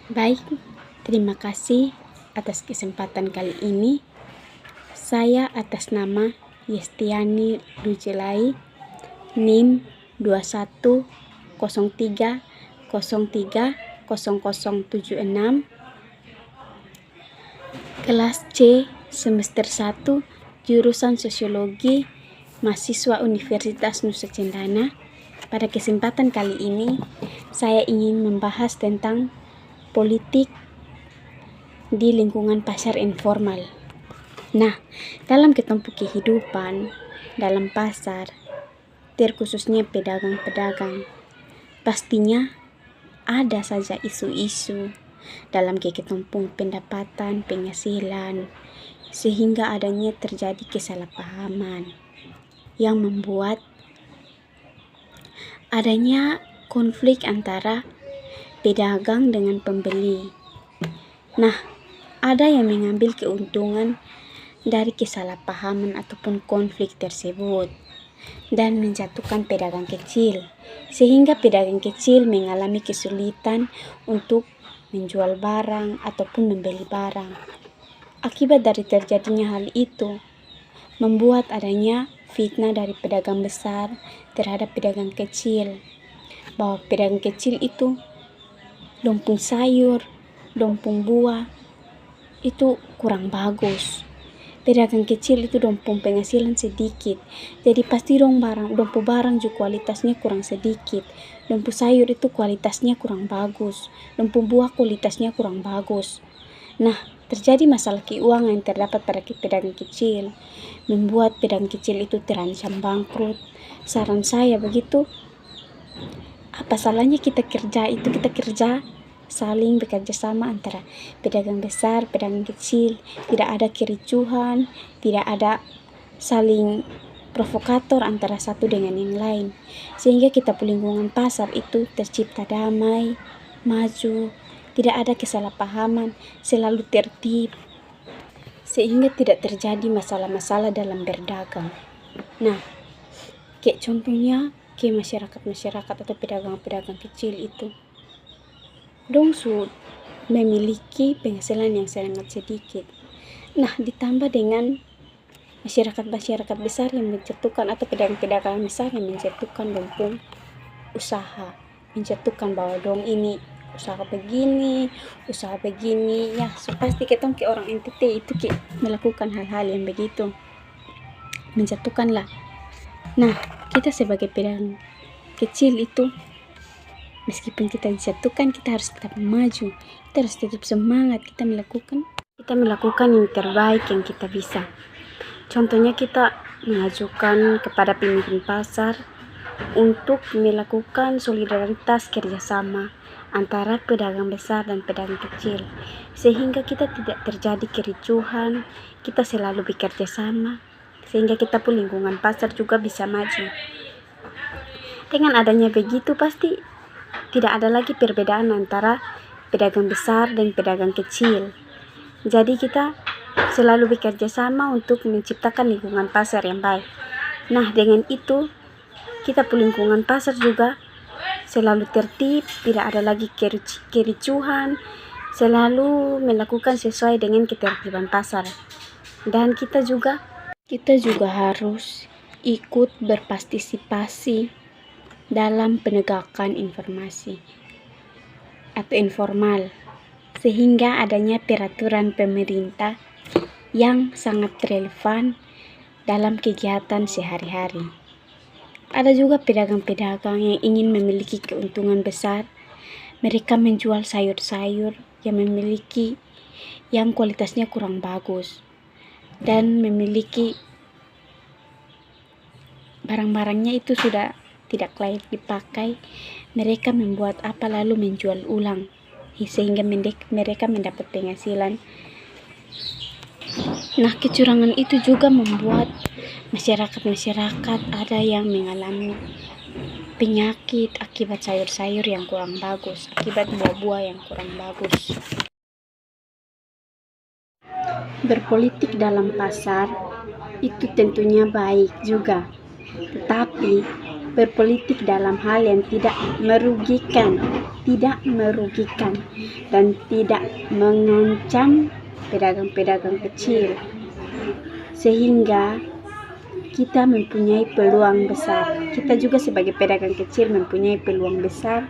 Baik, terima kasih atas kesempatan kali ini. Saya atas nama Yestiani Lujelai, NIM 2103030076, kelas C, semester 1, jurusan Sosiologi, mahasiswa Universitas Nusa Cendana. Pada kesempatan kali ini, saya ingin membahas tentang politik di lingkungan pasar informal. Nah, dalam ketempuh kehidupan, dalam pasar, terkhususnya pedagang-pedagang, pastinya ada saja isu-isu dalam ketempuh pendapatan, penghasilan, sehingga adanya terjadi kesalahpahaman yang membuat adanya konflik antara pedagang dengan pembeli. Nah, ada yang mengambil keuntungan dari kesalahpahaman ataupun konflik tersebut dan menjatuhkan pedagang kecil, sehingga pedagang kecil mengalami kesulitan untuk menjual barang ataupun membeli barang. Akibat dari terjadinya hal itu, membuat adanya fitnah dari pedagang besar terhadap pedagang kecil, bahwa pedagang kecil itu lompung sayur, lompung buah itu kurang bagus. Pedagang kecil itu lompung penghasilan sedikit, jadi pasti lompung barang juga kualitasnya kurang sedikit. Lompung sayur itu kualitasnya kurang bagus, lompung buah kualitasnya kurang bagus. Nah, terjadi masalah keuangan yang terdapat pada pedagang kecil, membuat pedagang kecil itu terancam bangkrut. Saran saya begitu, apa salahnya kita kerja saling bekerja sama antara pedagang besar, pedagang kecil, tidak ada kericuhan, tidak ada saling provokator antara satu dengan yang lain, sehingga kita lingkungan pasar itu tercipta damai, maju, tidak ada kesalahpahaman, selalu tertib, sehingga tidak terjadi masalah-masalah dalam berdagang. Nah, kayak contohnya ke masyarakat atau pedagang-pedagang kecil itu, dong memiliki penghasilan yang sangat sedikit. Nah, ditambah dengan masyarakat besar yang menjatuhkan atau pedagang-pedagang besar yang menjatuhkan lompung usaha, menjatuhkan bahwa dong ini usaha begini, ya so pasti ketong ke orang NTT itu ke melakukan hal-hal yang begitu, menjatuhkanlah. Nah, kita sebagai pedagang kecil itu, meskipun kita dijatuhkan, kita harus tetap maju, kita harus tetap semangat, kita melakukan yang terbaik yang kita bisa. Contohnya kita mengajukan kepada pemimpin pasar untuk melakukan solidaritas kerjasama antara pedagang besar dan pedagang kecil, sehingga kita tidak terjadi kericuhan, kita selalu bekerja sama, sehingga kita pun lingkungan pasar juga bisa maju. Dengan adanya begitu, pasti tidak ada lagi perbedaan antara pedagang besar dan pedagang kecil. Jadi kita selalu bekerja sama untuk menciptakan lingkungan pasar yang baik. Nah, dengan itu kita pun lingkungan pasar juga selalu tertib, tidak ada lagi kericuhan, selalu melakukan sesuai dengan ketertiban pasar. Dan kita juga harus ikut berpartisipasi dalam penegakan informasi atau informal, sehingga adanya peraturan pemerintah yang sangat relevan dalam kegiatan sehari-hari. Ada juga pedagang-pedagang yang ingin memiliki keuntungan besar. Mereka menjual sayur-sayur yang kualitasnya kurang bagus dan memiliki barang-barangnya itu sudah tidak layak dipakai. Mereka membuat apa lalu menjual ulang, sehingga mereka mendapat penghasilan. Nah, kecurangan itu juga membuat masyarakat ada yang mengalami penyakit akibat sayur-sayur yang kurang bagus, akibat buah-buah yang kurang bagus. Berpolitik dalam pasar itu tentunya baik juga, tetapi berpolitik dalam hal yang tidak merugikan dan tidak mengancam pedagang-pedagang kecil, sehingga kita mempunyai peluang besar. Kita juga sebagai pedagang kecil mempunyai peluang besar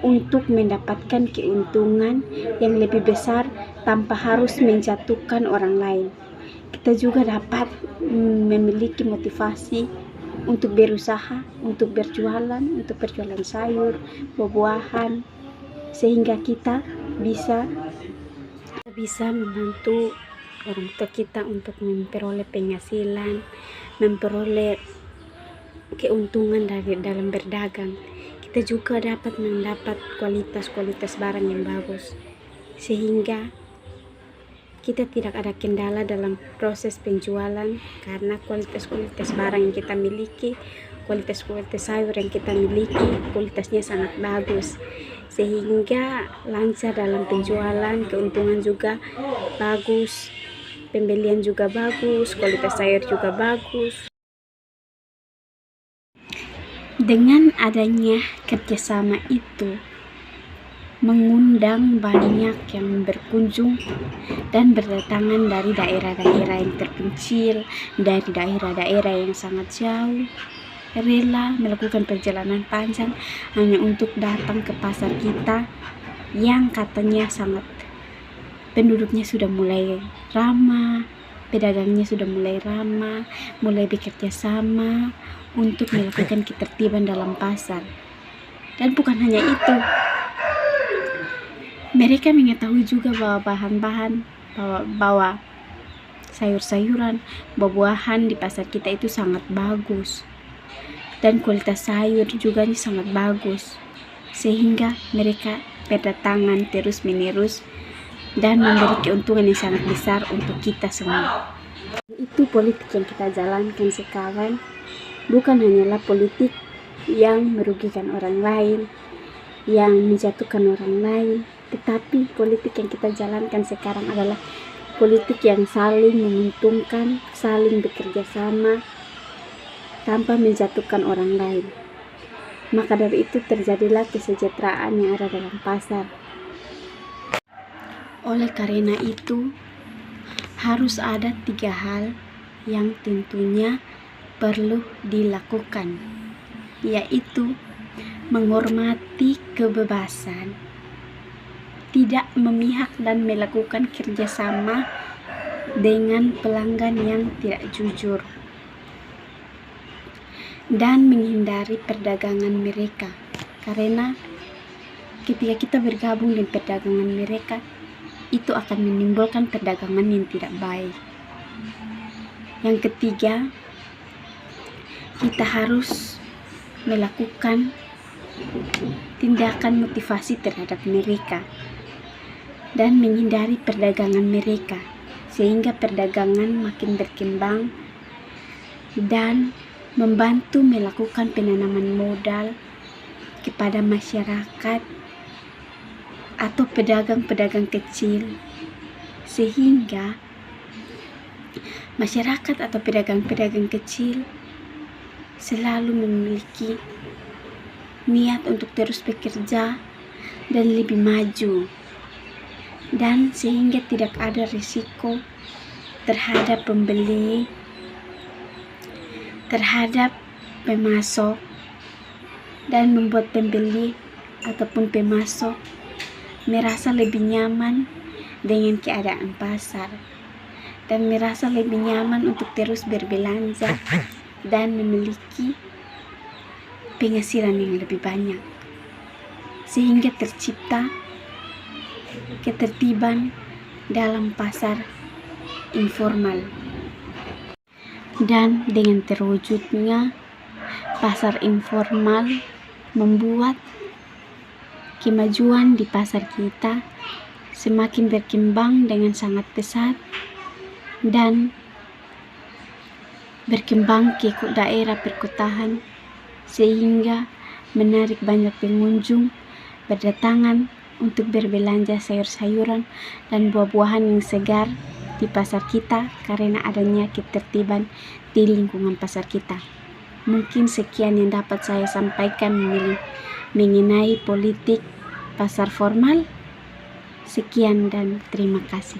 untuk mendapatkan keuntungan yang lebih besar tanpa harus menjatuhkan orang lain. Kita juga dapat memiliki motivasi untuk berusaha, untuk berjualan sayur, buah-buahan, sehingga kita bisa membantu orang tua kita untuk memperoleh penghasilan, memperoleh keuntungan dari dalam berdagang. Kita juga dapat mendapat kualitas barang yang bagus, sehingga kita tidak ada kendala dalam proses penjualan karena kualitas barang yang kita miliki, kualitas sayur yang kita miliki, kualitasnya sangat bagus, sehingga lancar dalam penjualan, keuntungan juga bagus, pembelian juga bagus, kualitas sayur juga bagus. Dengan adanya kerjasama itu mengundang banyak yang berkunjung dan berdatangan dari daerah-daerah yang terpencil, dari daerah-daerah yang sangat jauh, rela melakukan perjalanan panjang hanya untuk datang ke pasar kita yang katanya sangat penduduknya sudah mulai ramah, pedagangnya sudah mulai ramah, mulai bekerja sama untuk melakukan ketertiban dalam pasar. Dan bukan hanya itu, mereka mengetahui juga bahwa bahan-bahan, bahwa sayur-sayuran, buah-buahan di pasar kita itu sangat bagus, dan kualitas sayur juga sangat bagus, sehingga mereka berdatangan terus-menerus dan memberi keuntungan yang sangat besar untuk kita semua. Itu politik yang kita jalankan sekarang, bukan hanyalah politik yang merugikan orang lain, yang menjatuhkan orang lain, tetapi politik yang kita jalankan sekarang adalah politik yang saling menguntungkan, saling bekerja sama tanpa menjatuhkan orang lain. Maka dari itu terjadilah kesejahteraan yang ada dalam pasar. Oleh karena itu harus ada 3 hal yang tentunya perlu dilakukan, yaitu menghormati kebebasan, tidak memihak dan melakukan kerjasama dengan pelanggan yang tidak jujur, dan menghindari perdagangan mereka, karena ketika kita bergabung dengan perdagangan mereka, itu akan menimbulkan perdagangan yang tidak baik. Yang ketiga, kita harus melakukan tindakan motivasi terhadap mereka dan menghindari perdagangan mereka, sehingga perdagangan makin berkembang, dan membantu melakukan penanaman modal kepada masyarakat atau pedagang-pedagang kecil, sehingga masyarakat atau pedagang-pedagang kecil selalu memiliki niat untuk terus bekerja dan lebih maju, dan sehingga tidak ada risiko terhadap pembeli, terhadap pemasok, dan membuat pembeli ataupun pemasok merasa lebih nyaman dengan keadaan pasar dan merasa lebih nyaman untuk terus berbelanja dan memiliki penghasilan yang lebih banyak, sehingga tercipta ketertiban dalam pasar informal. Dan dengan terwujudnya pasar informal membuat kemajuan di pasar kita semakin berkembang dengan sangat pesat dan berkembang ke daerah perkotaan, sehingga menarik banyak pengunjung berdatangan untuk berbelanja sayur-sayuran dan buah-buahan yang segar di pasar kita karena adanya ketertiban di lingkungan pasar kita. Mungkin sekian yang dapat saya sampaikan mengenai politik pasar formal. Sekian dan terima kasih.